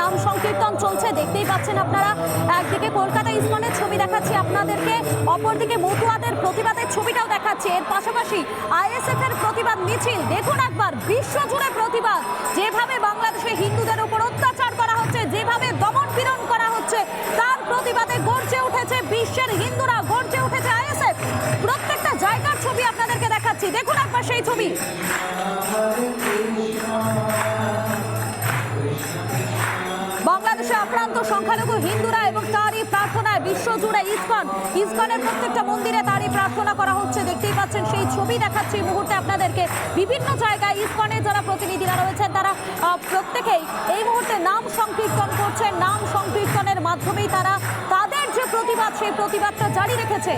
নাম সংকীর্তন চলছে, দেখতেই পাচ্ছেন আপনারা। একদিকে কলকাতা ইসকনের ছবি দেখাচ্ছি আপনাদেরকে, অপরদিকে মতুয়াদের প্রতিবাদের ছবিটাও দেখাচ্ছি। এর পাশাপাশি আইএসএফ এর প্রতিবাদ মিছিল দেখুন একবার, বিশ্বজুড়ে প্রতিবাদ। যেভাবে বাংলাদেশে হিন্দুদের উপর অত্যাচার করা হচ্ছে, যেভাবে দমন পীড়ন করা হচ্ছে, তার প্রতিবাদে গর্জে উঠেছে বিশ্বের হিন্দুরা, গর্জে উঠেছে আইএসএফ। প্রত্যেকটা জায়গার ছবি আপনাদেরকে দেখাচ্ছি, দেখুন একবার সেই ছবি। বাংলাদেশে আক্রান্ত সংখ্যালঘু হিন্দুরা এবং তারই প্রার্থনায় বিশ্বজুড়ে ইসকনের প্রত্যেকটা মন্দিরে তারই প্রার্থনা করা হচ্ছে। দেখতেই পাচ্ছেন সেই ছবি দেখাচ্ছি এই মুহূর্তে আপনাদেরকে। বিভিন্ন জায়গায় ইসকনের যারা প্রতিনিধিরা রয়েছেন তারা প্রত্যেকেই এই মুহূর্তে নাম সংকীর্তন করছেন। নাম সংকীর্তনের মাধ্যমেই তারা তাদের যে প্রতিবাদ, সেই প্রতিবাদটা জারি রেখেছে।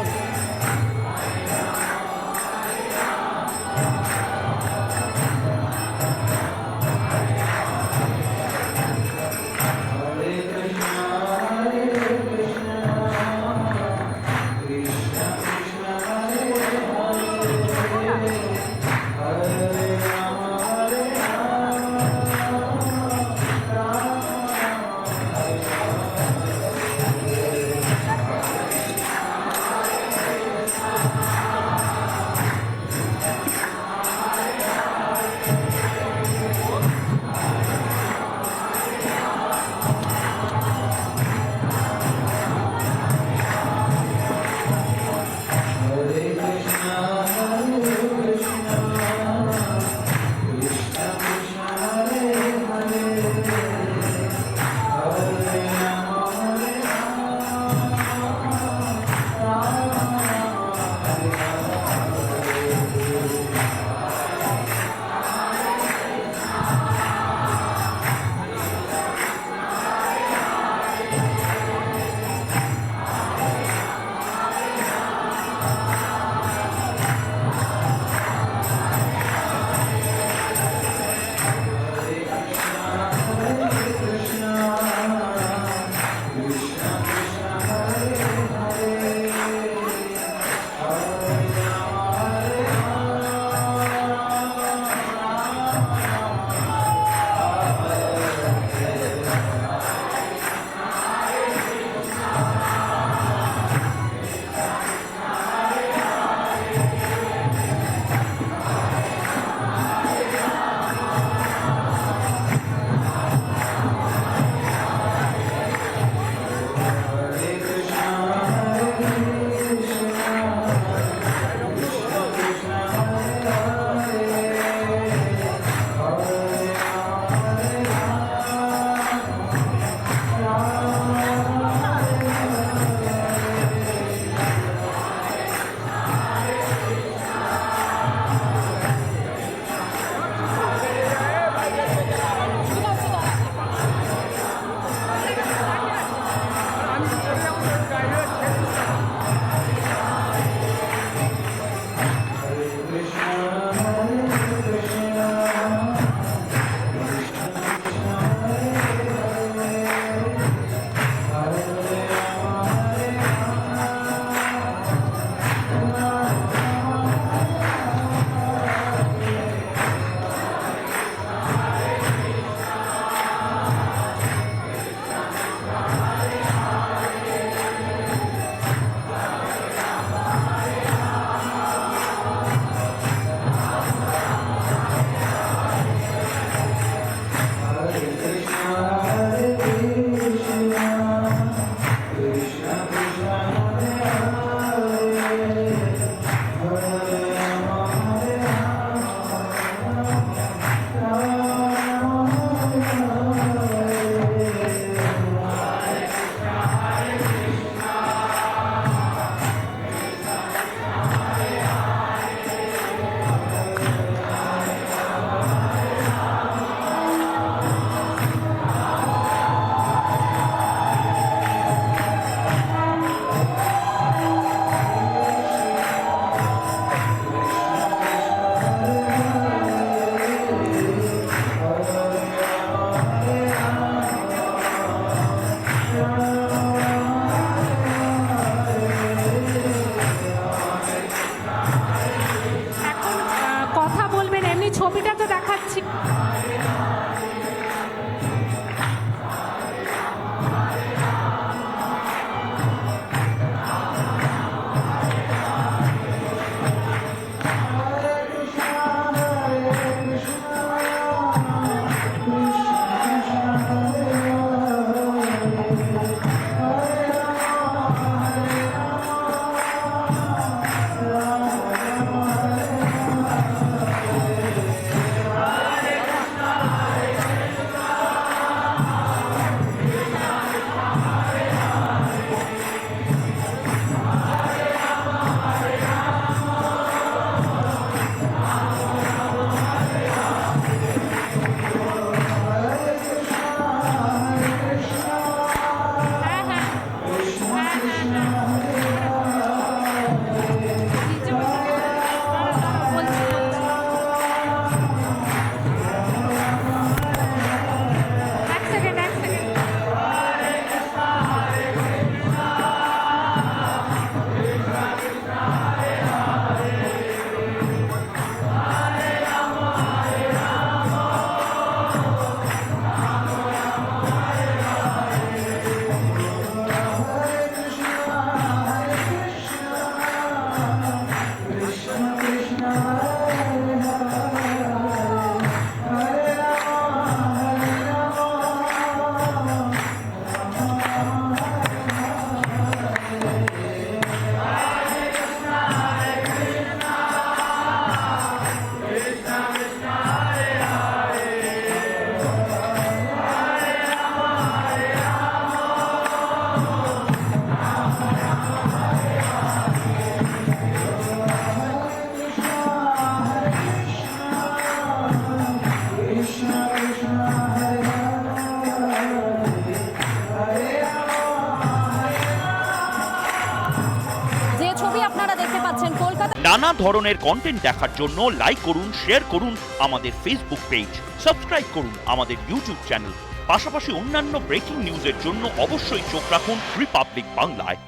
নানা ধরনের কন্টেন্ট দেখার জন্য লাইক করুন, শেয়ার করুন আমাদের ফেসবুক পেজ, সাবস্ক্রাইব করুন আমাদের ইউটিউব চ্যানেল। পাশাপাশি অন্যান্য ব্রেকিং নিউজের জন্য অবশ্যই চোখ রাখুন রিপাবলিক বাংলায়।